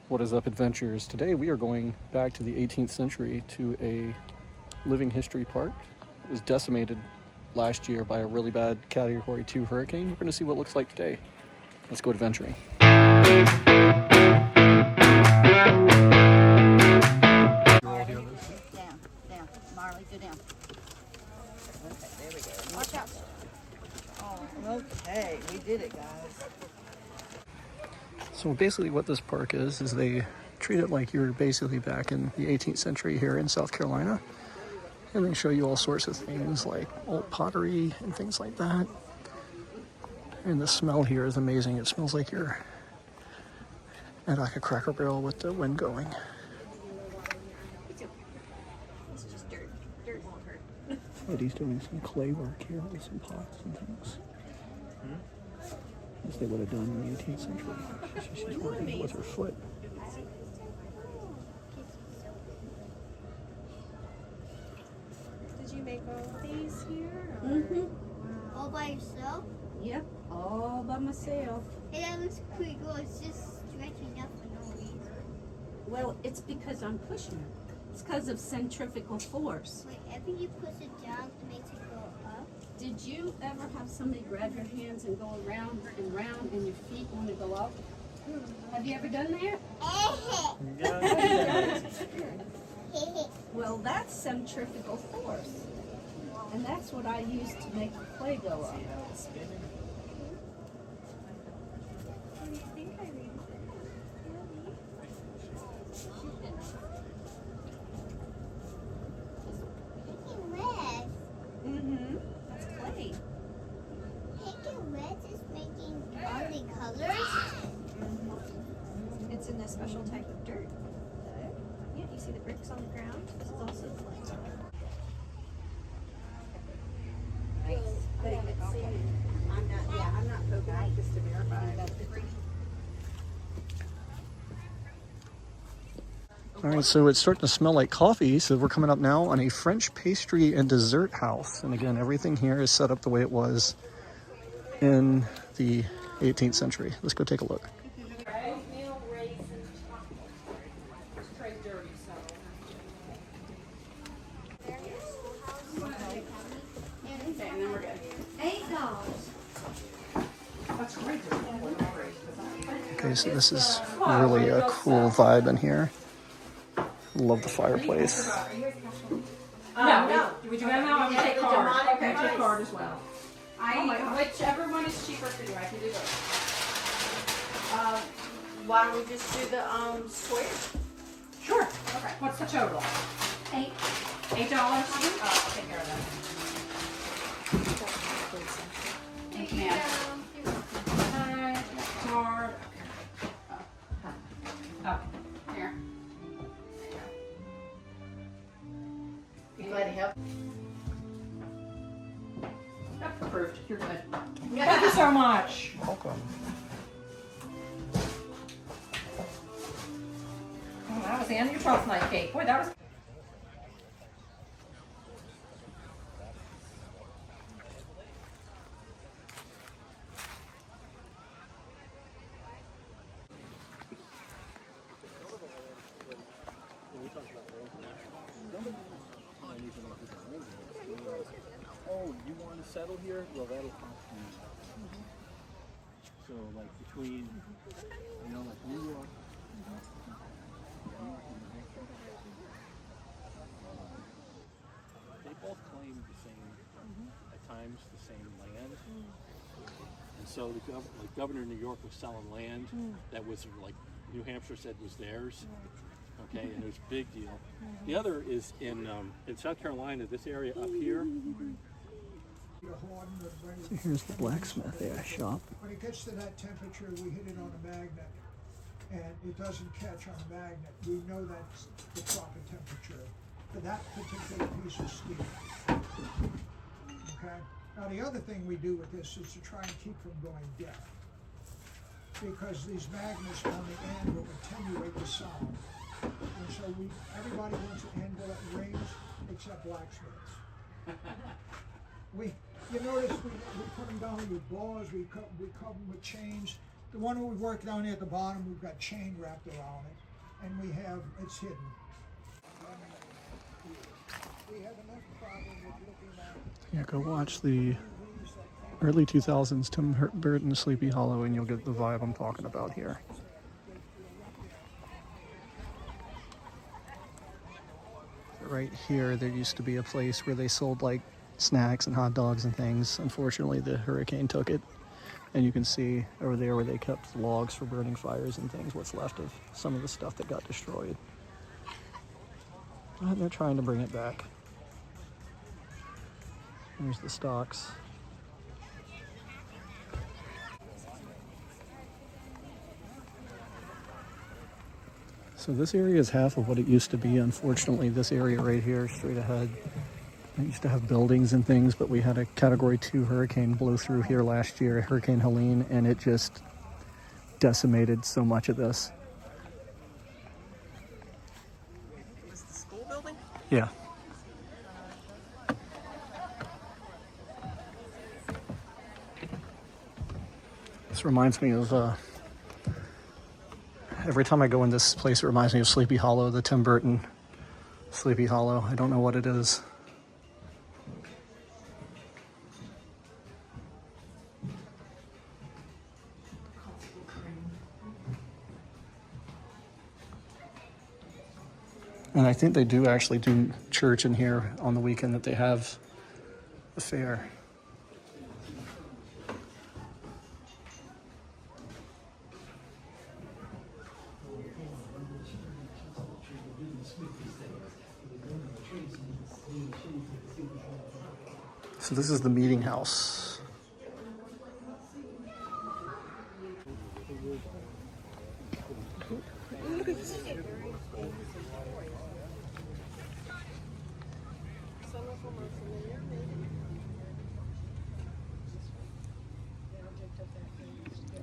What is up, adventurers? Today we are going back to the 18th century to a living history park. It was decimated last year by a really bad Category 2 hurricane. We're going to see what it looks like today. Let's go adventuring. Down. Marley, go down. Okay, there we go. Watch out. Oh, okay. We did it, guys. So basically what this park is they treat it like you're basically back in the 18th century here in South Carolina. And they show you all sorts of things like old pottery and things like that. And the smell here is amazing. It smells like you're at like a Cracker Barrel with the wind going. It's just dirt. Dirt won't hurt. Eddie's doing some clay work here with some pots and things. As they would have done in the 18th century. She's working with her foot. Did you make all of these here? Mm-hmm. All by yourself? Yep, all by myself. Hey, that looks pretty cool. It's just stretching up for no reason. Well, it's because I'm pushing it. It's because of centrifugal force. Whenever you push it down, it makes it go up. Did you ever have somebody grab your hands and go around and round and your feet want to go up? Have you ever done that? Well, that's centrifugal force. And that's what I use to make the clay go up. Making red. Mm-hmm. That's clay. Making red is making all the colors. It's in a special type of dirt. Yeah, you see the bricks on the ground? This is also clay. I'm not poking it just to verify. All right, so it's starting to smell like coffee. So we're coming up now on a French pastry and dessert house. And again, everything here is set up the way it was in the 18th century. Let's go take a look. Okay, so this is really a cool vibe in here. Love the fireplace. No. Would you rather I would take card? Okay, take card as well. Whichever one is cheaper for you, I can do both. Why don't we just do the square? Sure. Okay. What's the total? $8. $8? I'll take care of that. Thank you, ma'am. Card. Oh, here. You glad to help? Yep, approved. You're good. Thank you so much. Welcome. Oh, that was the end of your 12th night cake. Boy, that was. Oh, you want to settle here? Well, that'll cost you. So, like between, like New York. They both claim the same, at times the same land. And so the governor of New York was selling land that was like New Hampshire said was theirs. Okay, and it was a big deal. The other is in South Carolina, this area up here. So here's the blacksmith shop. When it gets to that temperature, we hit it on a magnet, and it doesn't catch on a magnet. We know that's the proper temperature for that particular piece of steel. Okay? Now, the other thing we do with this is to try and keep from going deaf, because these magnets on the end will attenuate the sound. And so everybody wants an anvil that rings except blacksmiths. You notice we put them down with bars, we cut them with chains. The one we work down here at the bottom, we've got chain wrapped around it, and it's hidden. We have enough problem with looking at Yeah, go watch the early 2000s Tim Burton Sleepy Hollow and you'll get the vibe I'm talking about here. Right here, there used to be a place where they sold like snacks and hot dogs and things. Unfortunately, the hurricane took it. And you can see over there where they kept logs for burning fires and things, what's left of some of the stuff that got destroyed. And they're trying to bring it back. There's the stocks. So this area is half of what it used to be. Unfortunately, this area right here, straight ahead, it used to have buildings and things, but we had a Category 2 hurricane blow through here last year, Hurricane Helene, and it just decimated so much of this. Was the school building? Yeah. This reminds me of, every time I go in this place, it reminds me of Sleepy Hollow, the Tim Burton Sleepy Hollow. I don't know what it is. And I think they do actually do church in here on the weekend that they have the fair. So this is the meeting house.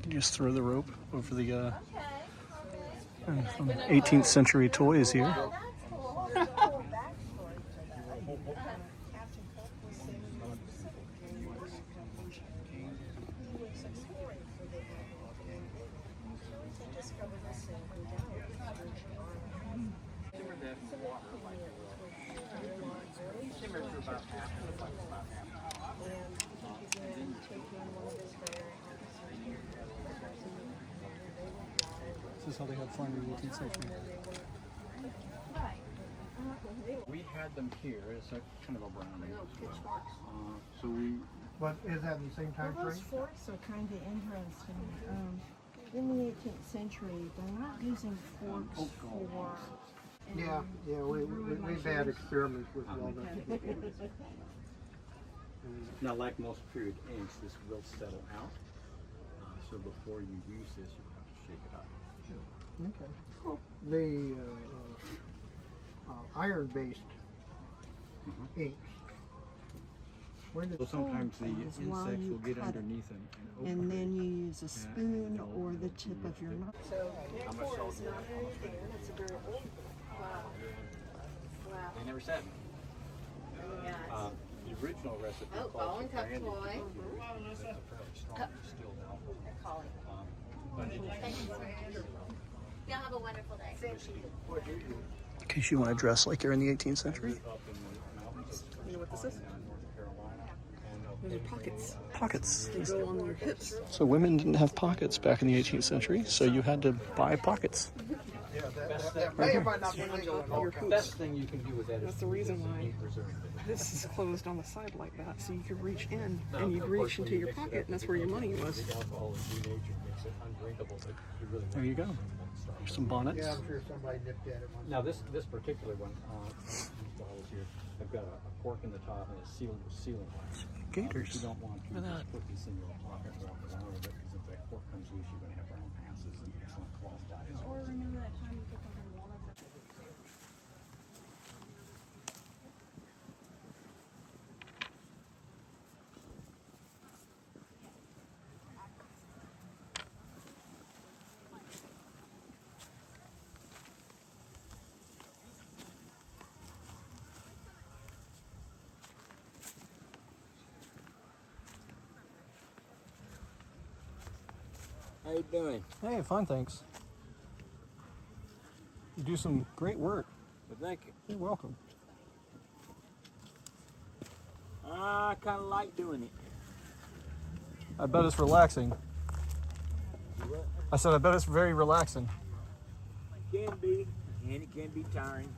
You just throw the rope over the 18th century toys here. This is how they had fun in the 18th century. We had them here as a kind of a brownie. So we. But is that in the same time Well, frame? those forks are kind of interesting. In the 18th century, they're not using forks for. Yeah, we've had experiments with walnut. Now, like most period inks, this will settle out. So before you use this, you have to shake it up. Okay. The iron-based inks. Where did So sometimes the is while insects you will get cut it. underneath them and And open then you use a spoon or the tip of your knife. They never said. The original recipe calls for brandy. It's a fairly strong distilled alcohol. Y'all have a wonderful day. In case you want to dress like you're in the 18th century. You know what this is? Those are pockets. Pockets. They go on your hips. So women didn't have pockets back in the 18th century, so you had to buy pockets. Best thing you can do with that is That's the reason why this is closed on the side like that, so you could reach in and you'd reach into your pocket, and that's where your money was. There you go. Here's some bonnets. Yeah, I'm sure somebody nipped at it once. Now this particular one, these bottles here, they've got a cork in the top and it's sealed with sealing wax. Gators. You don't want to Look at that. just put these in your pocket and walk around with it, because if that cork comes loose, you're going to have brown passes and excellent cloth ties. Or remember that time you took over one of the. How you doing? Hey, fine, thanks. You do some great work. Well, thank you. You're welcome. I kind of like doing it. I bet it's relaxing. I said, I bet it's very relaxing. Can be, and it can be tiring.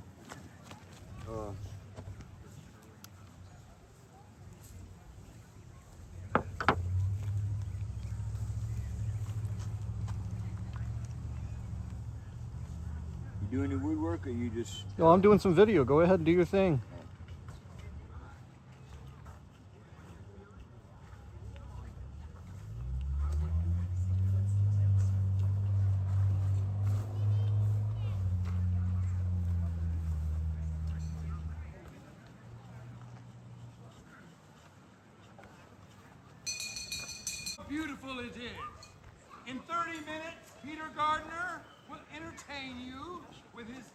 You doing the woodwork, or you just? Well, I'm doing some video. Go ahead and do your thing. Beautiful it is. In 30 minutes, Peter Gardner will entertain you with his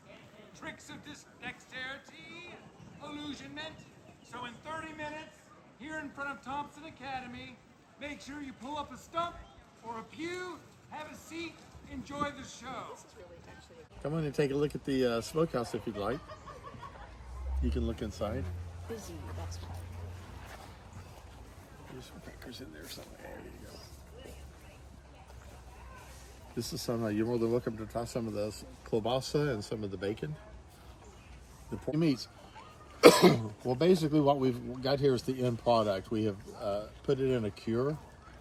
tricks of dexterity, illusionment. So in 30 minutes, here in front of Thompson Academy, make sure you pull up a stump or a pew, have a seat, enjoy the show. Come on and take a look at the smokehouse if you'd like. You can look inside. Busy, that's why. There's some crackers in there somewhere. There you go. This is some, you're more than welcome to try some of the kielbasa and some of the bacon. The pork meats. Well, basically what we've got here is the end product. We have put it in a cure,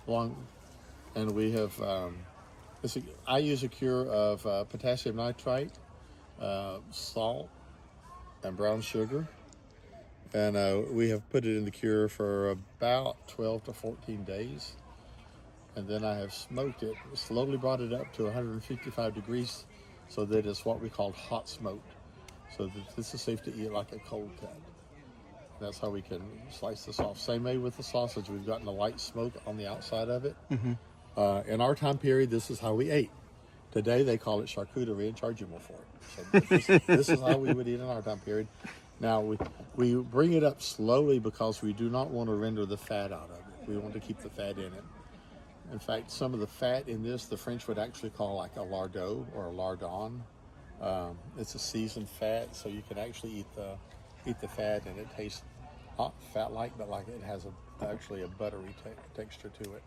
and we have, I use a cure of potassium nitrite, salt, and brown sugar. And we have put it in the cure for about 12 to 14 days. And then I have smoked it, slowly brought it up to 155 degrees so that it's what we call hot smoked. So that this is safe to eat like a cold cut. That's how we can slice this off. Same way with the sausage. We've gotten a light smoke on the outside of it. Mm-hmm. In our time period, this is how we ate. Today, they call it charcuterie and charge you more for it. So this is how we would eat in our time period. Now, we bring it up slowly because we do not want to render the fat out of it. We want to keep the fat in it. In fact, some of the fat in this, the French would actually call like a lardon or a lardon. It's a seasoned fat, so you can actually eat the fat, and it tastes not fat-like, but like it has actually a buttery texture to it.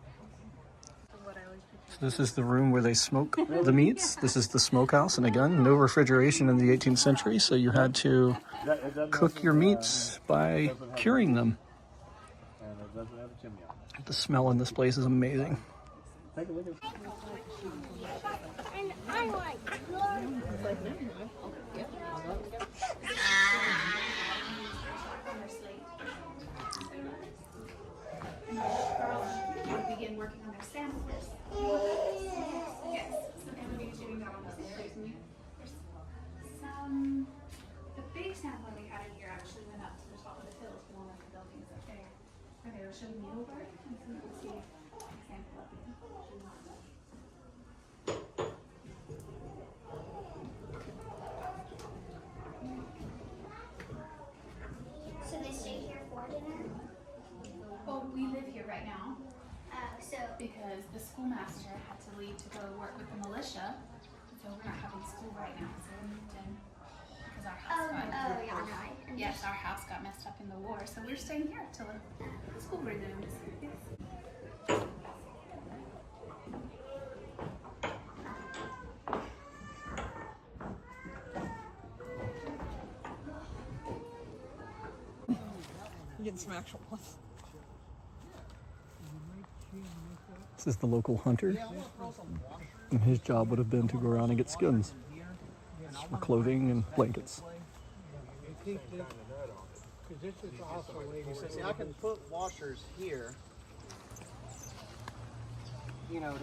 So this is the room where they smoke the meats. This is the smokehouse, and again, no refrigeration in the 18th century, so you had to cook your meats by curing them. And it doesn't have a chimney on it. The smell in this place is amazing. Take a look at it. And I like Begin working on their samples. Yes, so everybody's doing that on this. There's some, the big sample we had in here actually went up to the top of the hill to one of the buildings up there. Okay, we'll show you needlework and so you can see a sample of it. So they stay here for dinner? Well, we live here right now So because the schoolmaster had to leave to go work with the militia. So we're not having school right now, so we moved in because our house got yes, our house got messed up in the war, so we're staying here till the school resumes. Yes. Getting some actual ones. This is the local hunter, and his job would have been to go around and get skins for clothing and blankets. Because this is also see, I can put washers here, you know,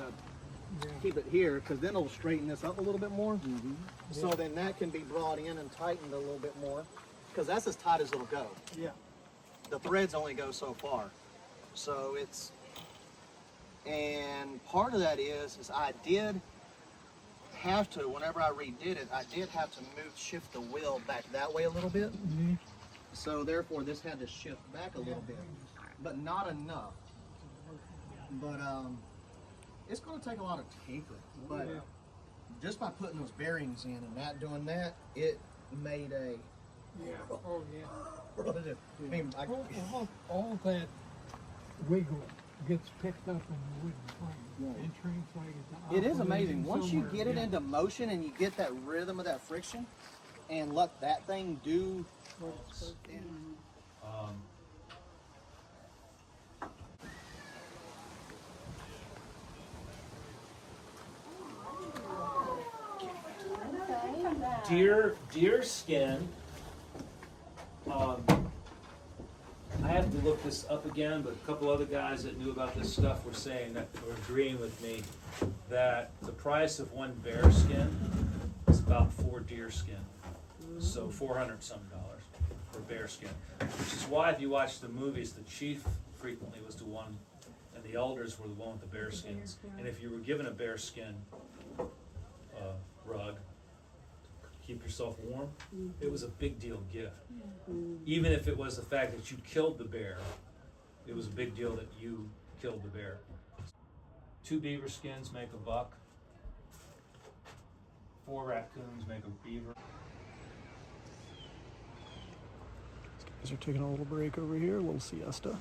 to keep it here, because then it'll straighten this up a little bit more. Mm-hmm. So then that can be brought in and tightened a little bit more, because that's as tight as it'll go. Yeah. The threads only go so far. So it's, and part of that is I did have to, whenever I redid it, I did have to shift the wheel back that way a little bit. Mm-hmm. So therefore this had to shift back a little bit, but not enough. But It's going to take a lot of tinkering, but just by putting those bearings in and not doing that, it made a. Yeah. Oh, yeah. I mean, all that wiggle gets picked up in the wooden frame and translated to It is amazing. operating Once you somewhere, get it yeah. into motion and you get that rhythm of that friction and let that thing do. Deer skin. I have to look this up again, but a couple other guys that knew about this stuff were saying that, were agreeing with me, that the price of one bear skin is about 4 deer skin. So $400 some for bear skin. Which is why if you watch the movies, the chief frequently was the one, and the elders were the one with the bear skins. And if you were given a bear skin rug, keep yourself warm, it was a big deal gift. Even if it was the fact that you killed the bear, it was a big deal that you killed the bear. 2 beaver skins make a buck. 4 raccoons make a beaver. These guys are taking a little break over here, a little siesta.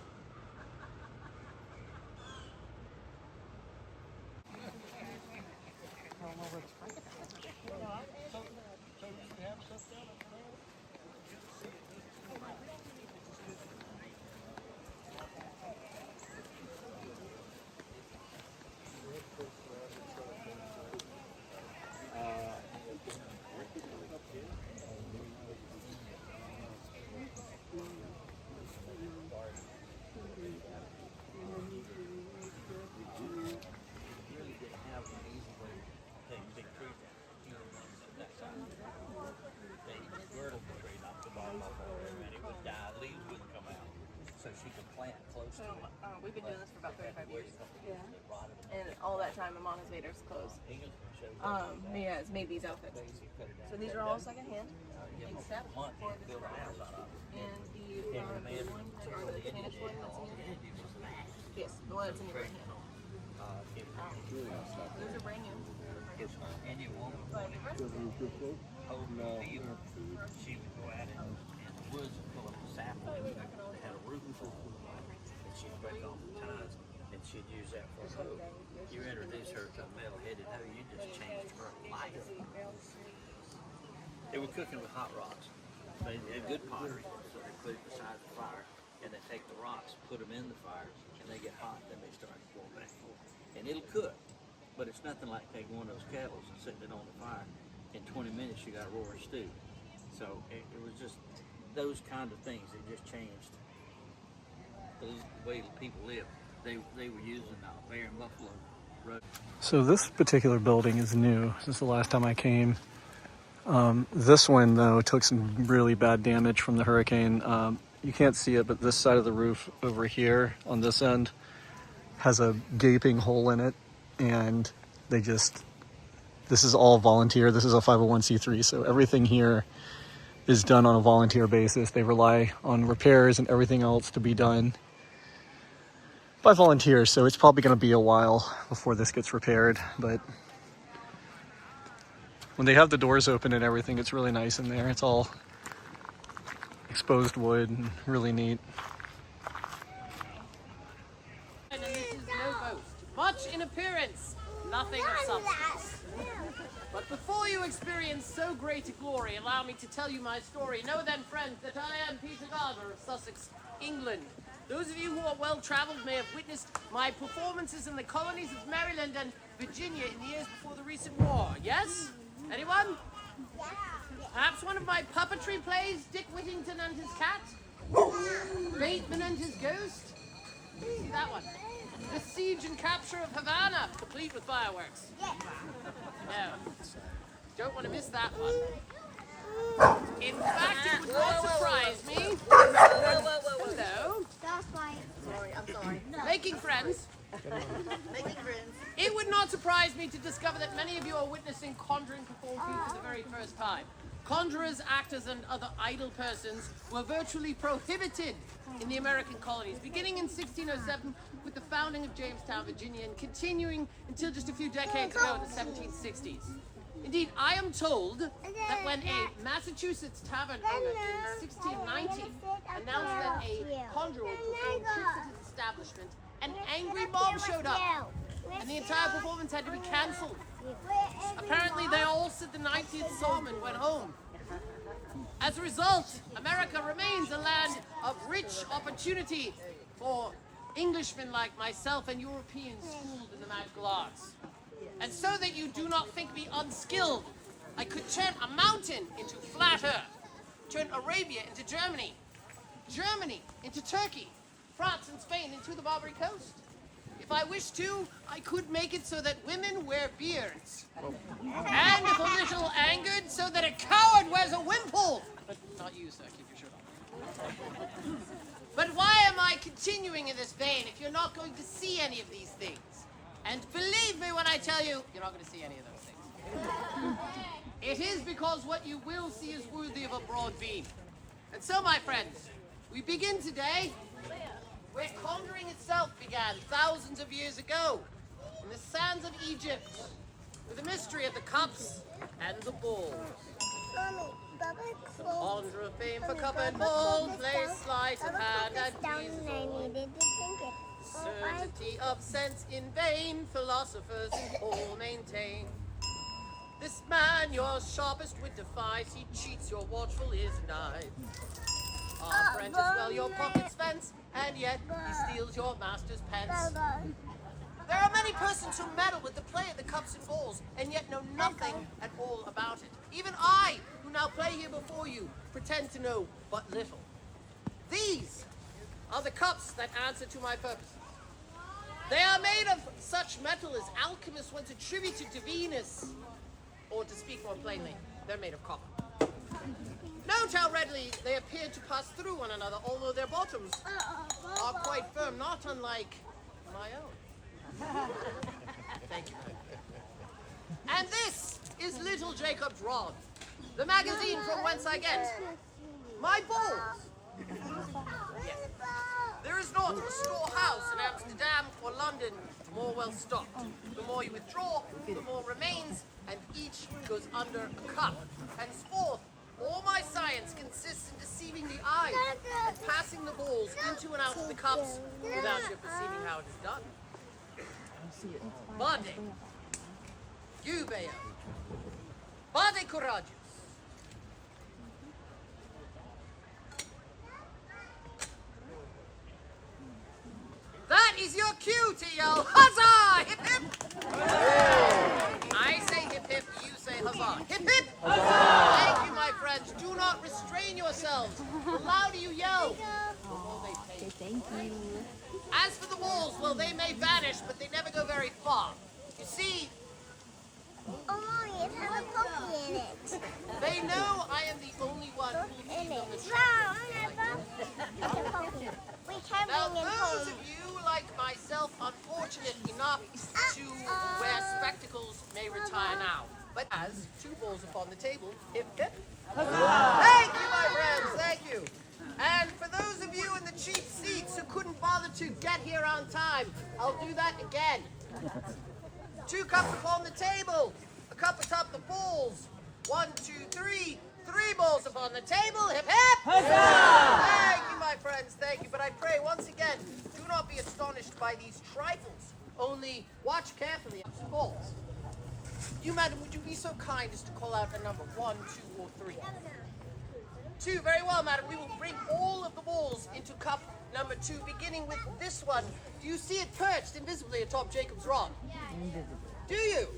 We've been doing this for about 35 years. Yeah. And all that time, my mom has made ours clothes. Mia has made these outfits. So these are all secondhand, except for this brown. And the one, or the Spanish one that's in your hand. Yes, the one that's in your right hand. Those are brand new. Any woman But the rest of them, holding a beaver, she would go out in the woods and pull up a sapling that had a root full, and she'd break off the ties, and she'd use that for a hoe. You introduce her to a metal-headed hoe, you just changed her life. They were cooking with hot rocks. They had good pottery, so they put it beside the fire, and they take the rocks, put them in the fire, and they get hot, then they start going back and forth. And it'll cook, but it's nothing like taking one of those kettles and setting it on the fire. In 20 minutes, you got a roaring stew. So it was just those kind of things that just changed the way people live. They were using bear and buffalo road. So this particular building is new since the last time I came. This one, though, took some really bad damage from the hurricane. You can't see it, but this side of the roof over here on this end has a gaping hole in it, and this is all volunteer. This is a 501c3, so everything here is done on a volunteer basis. They rely on repairs and everything else to be done by volunteers, so it's probably going to be a while before this gets repaired, but when they have the doors open and everything, it's really nice in there. It's all exposed wood and really neat. And this is no boast. Much in appearance, nothing of substance. But before you experience so great a glory, allow me to tell you my story. Know then, friends, that I am Peter Gardner of Sussex, England. Those of you who are well-traveled may have witnessed my performances in the colonies of Maryland and Virginia in the years before the recent war. Yes? Anyone? Perhaps one of my puppetry plays, Dick Whittington and his cat? Bateman and his ghost? See that one? The siege and capture of Havana, complete with fireworks. No. Don't want to miss that one. In fact, it would not surprise me. Hello. That's why. Sorry, I'm sorry. Making friends. Making friends. It would not surprise me to discover that many of you are witnessing conjuring performances for the very first time. Conjurers, actors, and other idle persons were virtually prohibited in the American colonies, beginning in 1607 with the the founding of Jamestown, Virginia, and continuing until just a few decades ago in the 1760s. Indeed, I am told that when a Massachusetts tavern owner in 1690 announced that a conjurer would perform tricks at his establishment, an angry mob showed up, and the entire performance had to be cancelled. Apparently, they all said the 90th psalm and went home. As a result, America remains a land of rich opportunity for Englishmen like myself and Europeans schooled in the magical arts. And so that you do not think me unskilled, I could turn a mountain into flat earth, turn Arabia into Germany, Germany into Turkey, France and Spain into the Barbary Coast. If I wished to, I could make it so that women wear beards. And if a little angered, so that a coward wears a wimple. But not you, sir. Keep your shirt on. But why am I continuing in this vein if you're not going to see any of these things? And believe me when I tell you, you're not going to see any of those things. It is because what you will see is worthy of a broad beam. And so, my friends, we begin today where conjuring itself began thousands of years ago, in the sands of Egypt, with the mystery of the cups and the balls. The conjurer fame for cup and ball, play sleight of hand and feasible. Certainty of sense in vain, philosophers all maintain. This man your sharpest wit defies, he cheats your watchful ears and eyes. Apprentice well your pockets fence, and yet he steals your master's pence. There are many persons who meddle with the play of the cups and balls, and yet know nothing at all about it. Even I, who now play here before you, pretend to know but little. These are the cups that answer to my purpose. They are made of such metal as alchemists once attributed to Venus, or to speak more plainly, they're made of copper. Note how readily they appear to pass through one another, although their bottoms are quite firm, not unlike my own. Thank you. And this is Little Jacob's Rod, the magazine from whence I get my balls. Yes. There is not a storehouse in Amsterdam or London more well stocked. The more you withdraw, the more remains, and each goes under a cup. Henceforth, all my science consists in deceiving the eye and passing the balls into and out of the cups without your perceiving how it is done. Bade, Gubeo, Bade Courageous. That is your cue to yell, huzzah! Hip hip! I say hip hip, you say huzzah. Hip hip! Huzzah! Thank you, my friends. Do not restrain yourselves. The louder you yell, the more they pay. Thank you. As for the walls, well, they may vanish, but they never go very far. You see, Oh, Mommy, it has a pokey in it. they know I am the only one who will lead them the We can Now, bring it those home. of you, like myself, unfortunate enough to wear spectacles may retire now. But as two balls upon the table, hip hip. Huzzah! Thank you, my friends, thank you. And for those of you in the cheap seats who couldn't bother to get here on time, I'll do that again. 2 cups upon the table, a cup atop the balls. 1, 2, 3. 3 balls upon the table. Hip hip! Huzzah! Thank you, my friends, thank you. But I pray once again, do not be astonished by these trifles. Only watch carefully at the balls. You, madam, would you be so kind as to call out a number? 1, 2, or 3? 2, very well, madam. We will bring all of the balls into cup number 2, beginning with this one. Do you see it perched invisibly atop Jacob's Rod? Do you?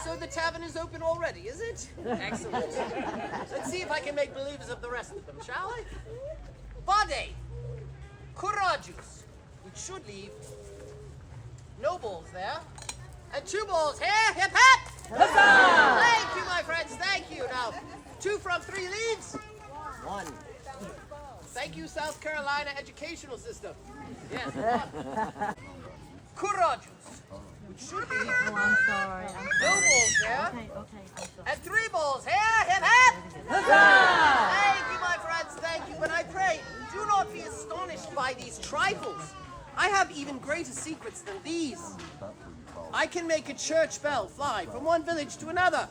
So the tavern is open already, is it? Excellent. Let's see if I can make believers of the rest of them, shall I? Bade, Courageous, which should leave no balls there, and 2 balls here, hip hip! Huzzah! Thank you, my friends, thank you. Now, 2 from 3 leads. 1. Thank you, South Carolina educational system. Yes, 1. Courageous, which should be I'm sorry. no balls there. Okay, I'm sorry. And 3 balls here, hip hip! Huzzah! Thank you, my friends, thank you. But I pray, do not be astonished by these trifles. I have even greater secrets than these. I can make a church bell fly from one village to another.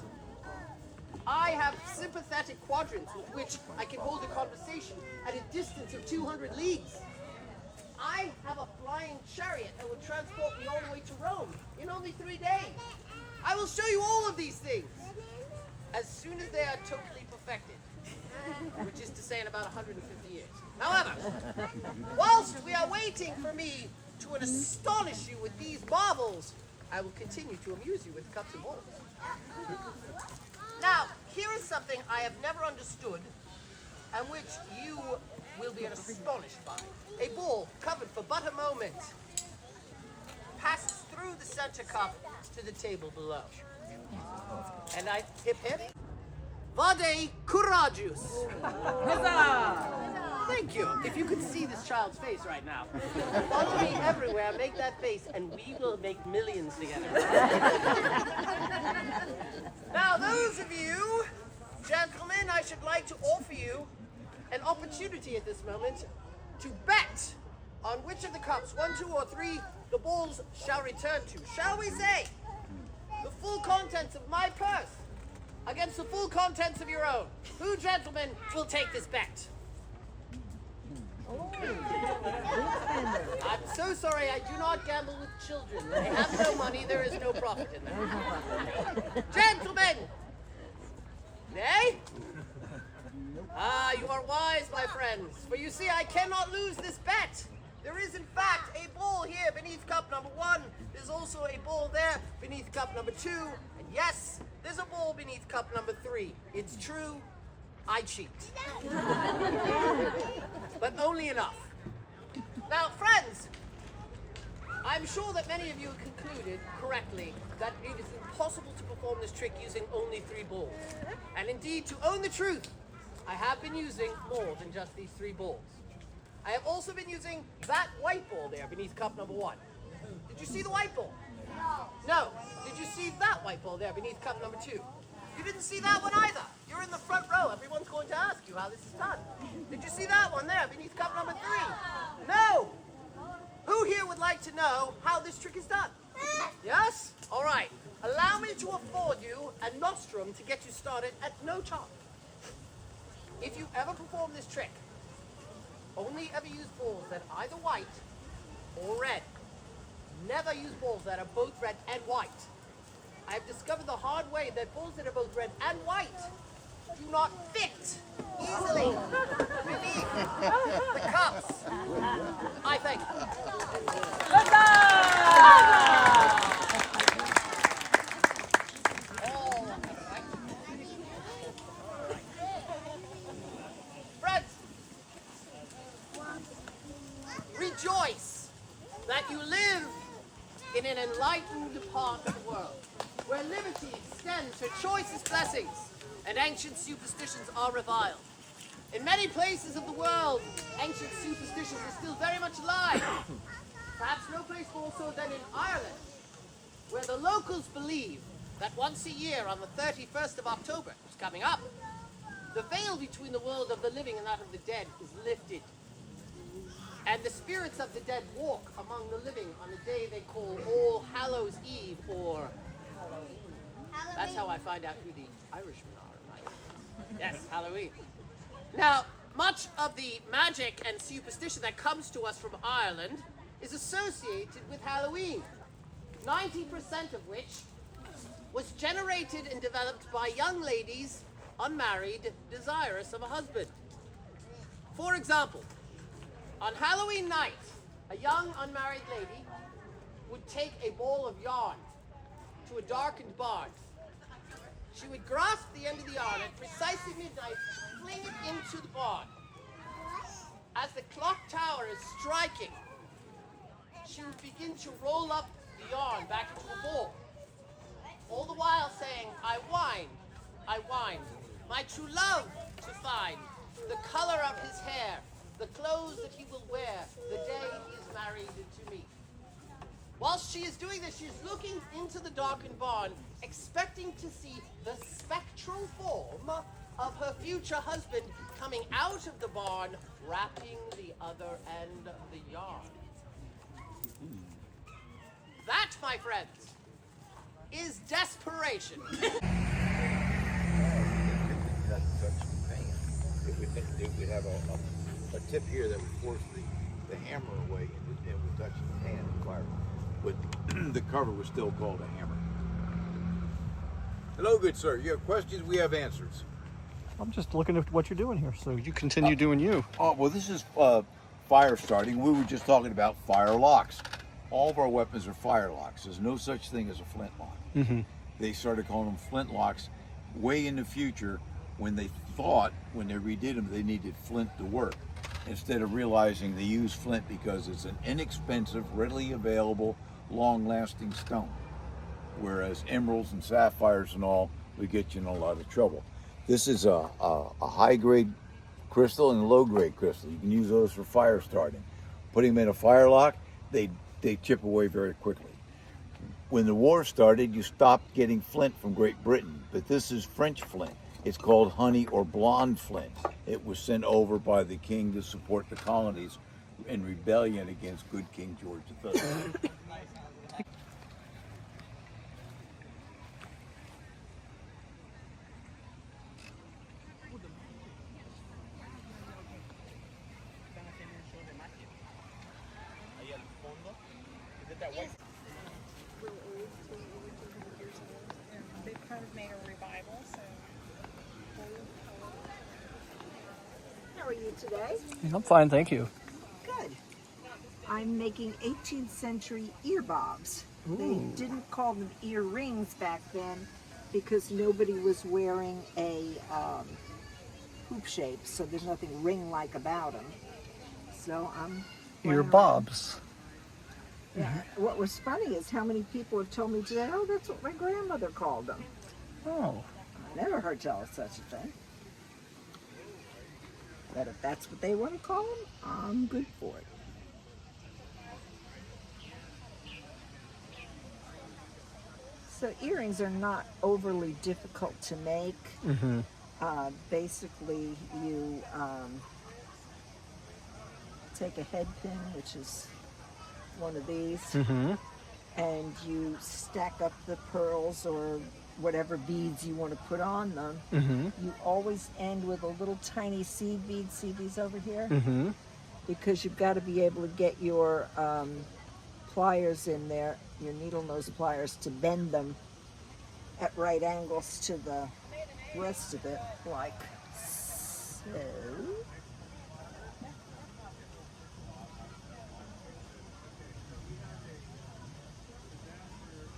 I have sympathetic quadrants with which I can hold a conversation at a distance of 200 leagues. I have a flying chariot that will transport me all the way to Rome in only 3 days. I will show you all of these things as soon as they are totally perfected, which is to say in about 150 years. However, whilst we are waiting for me to astonish you with these marvels, I will continue to amuse you with cups and balls. Now, here is something I have never understood, and which you will be astonished by. A ball covered for but a moment passes through the center cup to the table below. And I hip hip. Vade courageous. Huzzah! Thank you. If you could see this child's face right now. Follow me everywhere, make that face, and we will make millions together. Now, those of you, gentlemen, I should like to offer you an opportunity at this moment to bet on which of the cups, 1, 2, or 3, the balls shall return to. Shall we say the full contents of my purse against the full contents of your own? Who, gentlemen, will take this bet? I'm so sorry, I do not gamble with children. They have no money, there is no profit in that. Gentlemen! Nay? Ah, you are wise, my friends, for you see, I cannot lose this bet. There is, in fact, a ball here beneath cup number 1. There's also a ball there beneath cup number 2. And yes, there's a ball beneath cup number 3. It's true, I cheat. But only enough. Now, friends, I'm sure that many of you have concluded correctly that it is impossible to perform this trick using only 3 balls. And indeed, to own the truth, I have been using more than just these 3 balls. I have also been using that white ball there beneath cup number 1. Did you see the white ball? No. Did you see that white ball there beneath cup number 2? You didn't see that one either. You're in the front row. Everyone's going to ask you how this is done. Did you see that one there beneath cup number 3? No. Who here would like to know how this trick is done? Yes? All right. Allow me to afford you a nostrum to get you started at no charge. If you ever perform this trick, only ever use balls that are either white or red. Never use balls that are both red and white. I have discovered the hard way that balls that are both red and white do not fit easily beneath the cups. I thank Friends, rejoice that you live in an enlightened part of the world, where liberty extends her choicest blessings and ancient superstitions are reviled. In many places of the world, ancient superstitions are still very much alive. Perhaps no place more so than in Ireland, where the locals believe that once a year on the 31st of October, which is coming up, the veil between the world of the living and that of the dead is lifted. And the spirits of the dead walk among the living on the day they call All Hallows Eve, or Halloween. That's how I find out who the Irishmen are, right? Yes, Halloween. Now, much of the magic and superstition that comes to us from Ireland is associated with Halloween, 90% of which was generated and developed by young ladies, unmarried, desirous of a husband. For example, on Halloween night, a young unmarried lady would take a ball of yarn to a darkened barn. She would grasp the end of the yarn at precisely midnight, fling it into the barn. As the clock tower is striking, she would begin to roll up the yarn back into a ball, all the while saying, I wind, my true love to find, the color of his hair, the clothes that he will wear the day he is married to me. Whilst she is doing this, she is looking into the darkened barn, expecting to see the spectral form of her future husband coming out of the barn, wrapping the other end of the yarn. That, my friends, is desperation. If we think we'd have a tip here that would force the hammer away and would touch the pan and fire. But the cover was still called a hammer. Hello, good sir. You have questions, we have answers. I'm just looking at what you're doing here, so you continue doing you. Oh, well, this is fire starting. We were just talking about fire locks. All of our weapons are fire locks. There's no such thing as a flintlock. Mm-hmm. They started calling them flintlocks way in the future when they thought, when they redid them, they needed flint to work. Instead of realizing they use flint because it's an inexpensive, readily available, long-lasting stone. Whereas emeralds and sapphires and all would get you in a lot of trouble. This is a high-grade crystal and a low-grade crystal. You can use those for fire starting. Putting them in a fire lock, they chip away very quickly. When the war started, you stopped getting flint from Great Britain, but this is French flint. It's called honey or blonde flint. It was sent over by the king to support the colonies in rebellion against good King George III. They've kind of made a revival, so. How are you today? I'm fine, thank you. Good. I'm making 18th century ear bobs. Ooh. They didn't call them earrings back then because nobody was wearing a hoop shape, so there's nothing ring-like about them. So I'm Ear bobs. Yeah. What was funny is how many people have told me today, oh, that's what my grandmother called them. Oh. I never heard tell of such a thing. But if that's what they want to call them, I'm good for it. So earrings are not overly difficult to make. Mm-hmm. Basically, you take a head pin, which is one of these, Mm-hmm. and you stack up the pearls or whatever beads you want to put on them. Mm-hmm. You always end with a little tiny seed bead. See these over here? Mm-hmm. Because you've got to be able to get your pliers in there, your needle nose pliers, to bend them at right angles to the rest of it, like so.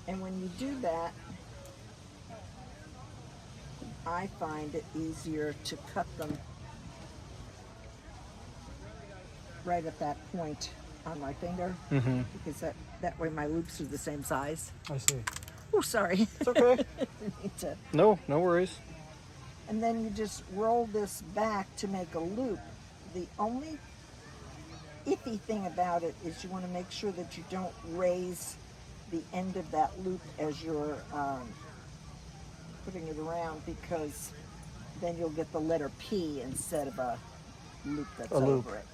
And when you do that, I find it easier to cut them right at that point on my finger, Mm-hmm. because that way my loops are the same size. I see. Oh, sorry. It's okay. Need to- No worries. And then you just roll this back to make a loop. The only iffy thing about it is you want to make sure that you don't raise the end of that loop as you're putting it around, because then you'll get the letter P instead of a loop that's A loop. over it.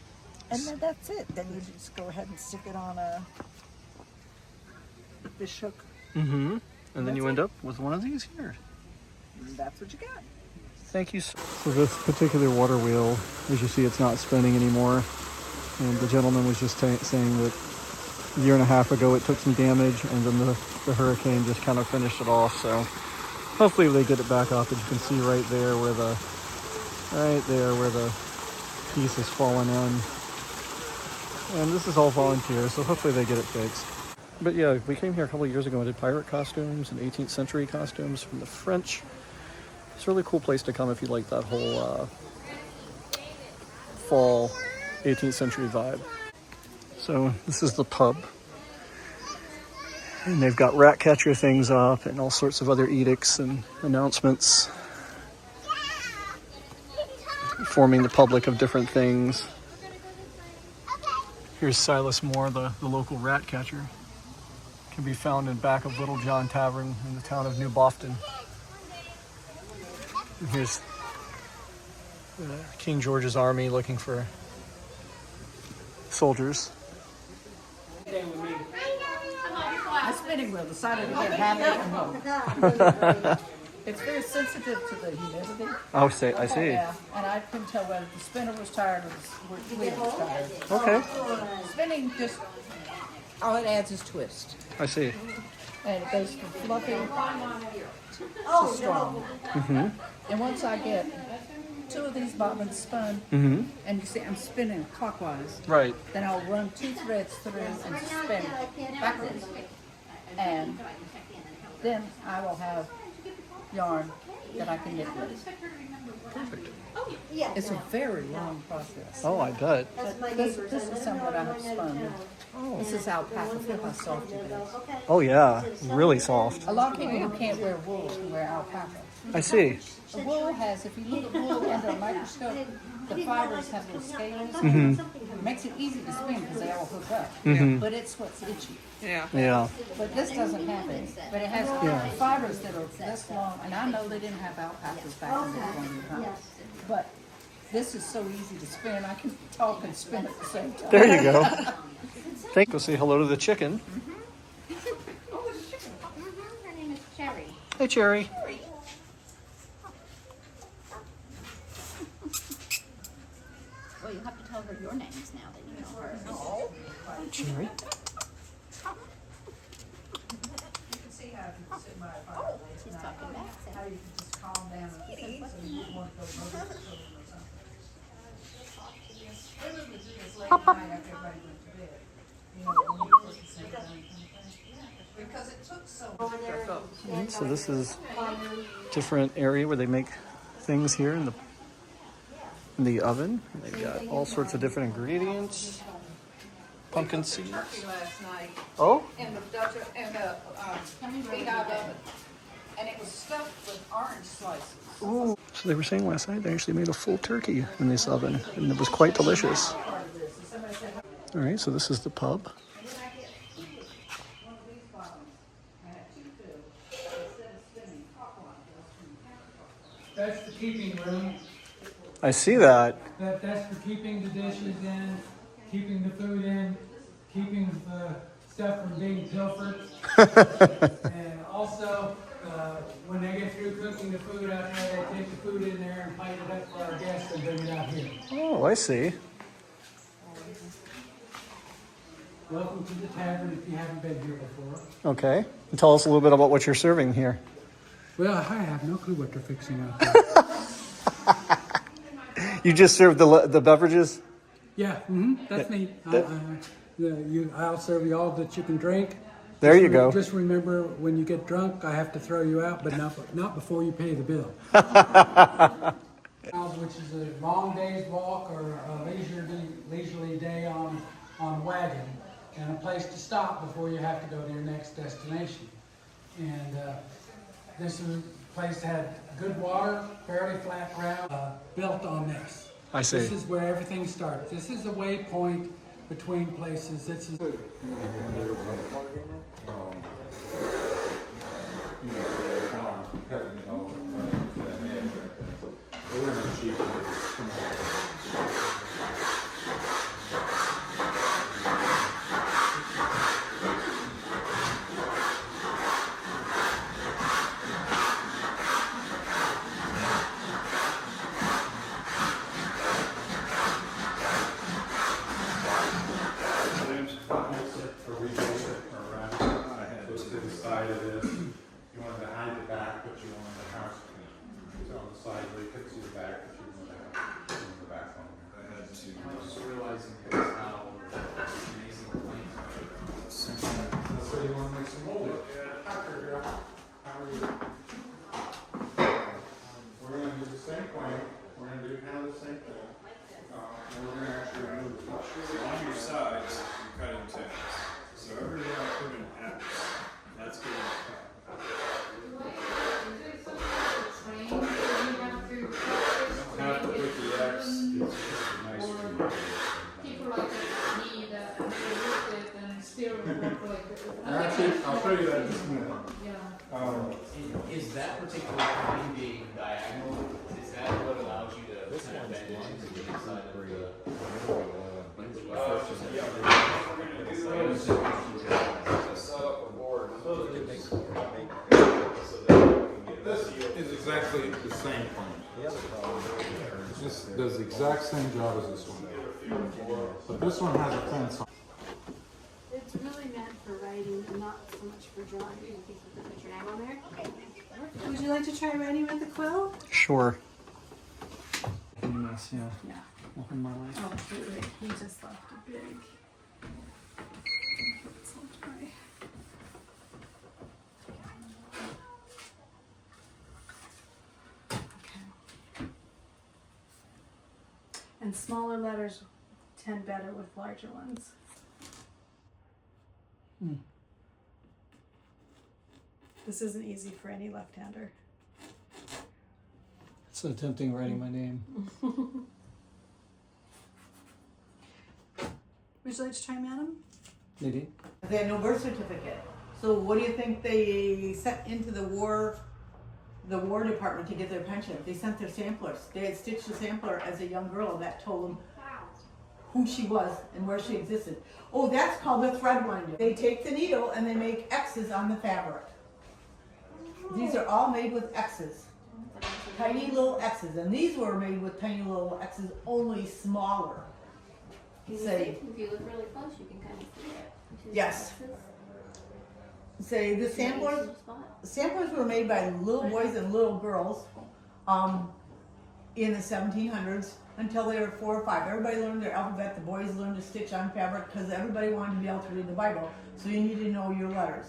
And then that's it. Then you just go ahead and stick it on a fish hook. Mm-hmm. And then you That's end it. up with one of these here. And that's what you got. Thank you. So this particular water wheel, as you see, it's not spinning anymore. And the gentleman was just saying that a year and a half ago it took some damage, and then the hurricane just kind of finished it off. So hopefully they get it back up. As you can see right there where the piece has fallen in. And this is all volunteer, so hopefully they get it fixed. But yeah, we came here a couple of years ago and did pirate costumes and 18th century costumes from the French. It's a really cool place to come if you like that whole fall 18th century vibe. So this is the pub. And they've got rat catcher things up and all sorts of other edicts and announcements informing the public of different things. Here's Silas Moore, the local rat catcher. Can be found in back of Little John Tavern in the town of New Boston. And here's King George's army looking for soldiers. I a spinning wheel decided to get happy and move. It's very sensitive to the humidity. Oh, I see. Yeah, and I couldn't tell whether the spinner was tired or the wheel was tired. Okay. Spinning just, all it adds is twist. I see. And it goes from fluffy to strong. Mm-hmm. And once I get 2 of these bobbins spun, Mm-hmm. and you see I'm spinning clockwise, Right. then I'll run 2 threads through and spin backwards. And then I will have yarn that I can knit with. Perfect. It's a very long process. Oh, I bet. But this is some that I have spun. This is alpaca. Feel how soft it is. Oh, yeah. Really soft. A lot of people who can't wear wool can wear alpaca. I see. The wool has, if you look at wool under a microscope, the fibers have little scales. Mhm. It makes it easy to spin because they all hook up. Mhm. But it's what's itchy. Yeah. But this doesn't have it. But it has Yeah. fibers that are this long. And I know they didn't have alpacas back in the day. But this is so easy to spin. I can talk and spin at the same time. There you go. Go say hello to the chicken. Her name is Cherry. Hey, Cherry. Well, you'll have to tell her your names now that you know her. Hi, Cherry. She's talking back. How you can just calm down and say, what do you want to go over to or something? Because it took so long. So this is different area where they make things here in the oven. They got all sorts of different ingredients. Pumpkin seeds. Turkey last night. Oh? In the Dutch big oven, and it was stuffed with orange slices. Ooh. So they were saying last night they actually made a full turkey in this oven, and it was quite delicious. All right, so this is the pub. That's the keeping room. I see that. That's for keeping the dishes in, keeping the food in, keeping the stuff from being pilfered. And also, when they get through cooking the food out there, they take the food in there and plate it up for our guests and bring it out here. Oh, I see. Welcome to the tavern if you haven't been here before. Okay. And tell us a little bit about what you're serving here. Well, I have no clue what they're fixing out there. You just serve the beverages? Yeah, that's me. I'll serve you all that you can drink. There you go. Just remember, when you get drunk, I have to throw you out, but not before you pay the bill. Which is a long day's walk or a leisurely day on a wagon, and a place to stop before you have to go to your next destination. And this is a place that had good water, fairly flat ground, built on this. I see. This is where everything starts. This is the waypoint between places. This is. Side of this, you wanted to hide the back, but you wanted the house clean. So on the side where you could see the back, but you wanted to have the back on. I had to just realizing how amazing the planes are. So you want to make some mold? Yeah. How are you? We're going to do the same thing. We're going to do kind of the same thing. And we're going to actually remove the flush. So on your sides, you're cutting tabs. So everything I put in X. That's good. Have to put the X. It's nice. People like me that with it and still Actually, I'll show you that in just a minute. Is that particular line being diagonal? Is that what allows you to kind of bend it into the inside of the? We're going to do is set up a board This does the exact same job as this one. But this one has a fence on. It's really meant for writing and not so much for drawing. You think you can put your name on there? Would you like to try writing with the quill? Sure. Mess, yeah. Yeah. Welcome my life. Oh, wait, he just left a big. So try. Okay. And smaller letters tend better with larger ones. This isn't easy for any left-hander. It's so tempting writing my name. Would you like to try, madam? Nadine? They had no birth certificate. So what do you think they sent into the War Department to get their pension? They sent their samplers. They had stitched a sampler as a young girl that told them who she was and where she existed. Oh, that's called a thread winder. They take the needle and they make X's on the fabric. These are all made with X's. Tiny little X's. And these were made with tiny little X's, only smaller. Say, If you look really close, you can kind of see it. yes. Say the samplers were made by little boys and little girls in the 1700s until they were 4 or 5. Everybody learned their alphabet. The boys learned to stitch on fabric because everybody wanted to be able to read the Bible, so you needed to know your letters.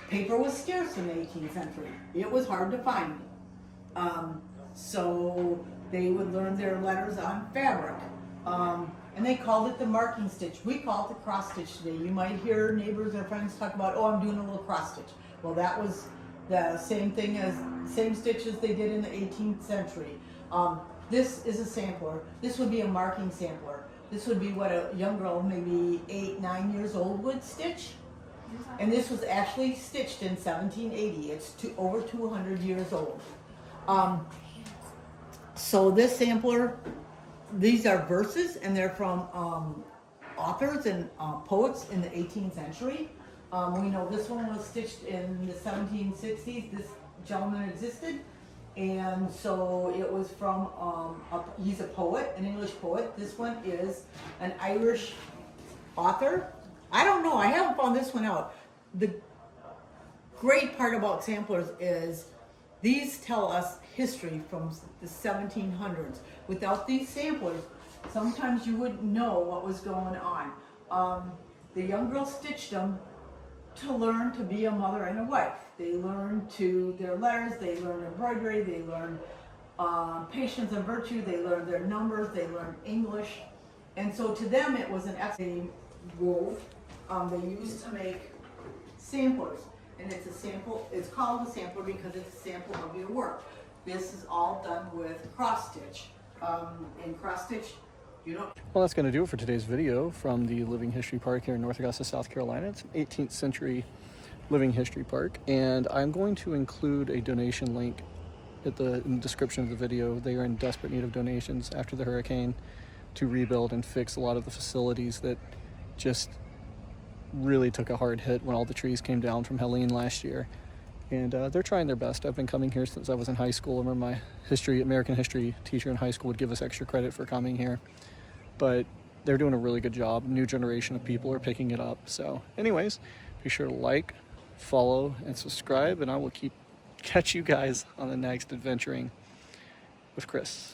Paper was scarce in the 18th century. It was hard to find. So they would learn their letters on fabric. And they called it the marking stitch. We call it the cross stitch today. You might hear neighbors or friends talk about, oh, I'm doing a little cross stitch. Well, that was the same thing as, same stitches they did in the 18th century. This is a sampler. This would be a marking sampler. This would be what a young girl, maybe 8, 9 years old, would stitch. And this was actually stitched in 1780. It's over 200 years old. So this sampler, these are verses, and they're from authors and poets in the 18th century. We know this one was stitched in the 1760s. This gentleman existed, and so it was from, he's a poet, an English poet. This one is an Irish author. I don't know, I haven't found this one out. The great part about samplers is these tell us history from the 1700s. Without these samplers, sometimes you wouldn't know what was going on. The young girl stitched them to learn to be a mother and a wife. They learned their letters, they learned embroidery, they learned patience and virtue, they learned their numbers, they learned English. And so to them it was an excellent wove. They used to make samplers. And it's a sample, it's called a sampler because it's a sample of your work. This is all done with cross stitch. In cross stitch, you don't. Well, that's going to do it for today's video from the Living History Park here in North Augusta, South Carolina. It's an 18th century Living History Park, and I'm going to include a donation link in the description of the video. They are in desperate need of donations after the hurricane to rebuild and fix a lot of the facilities that just really took a hard hit when all the trees came down from Helene last year. And they're trying their best. I've been coming here since I was in high school. I remember my American history teacher in high school would give us extra credit for coming here. But they're doing a really good job. A new generation of people are picking it up. So anyways, be sure to like, follow, and subscribe, and I will catch you guys on the next Adventuring with Chris.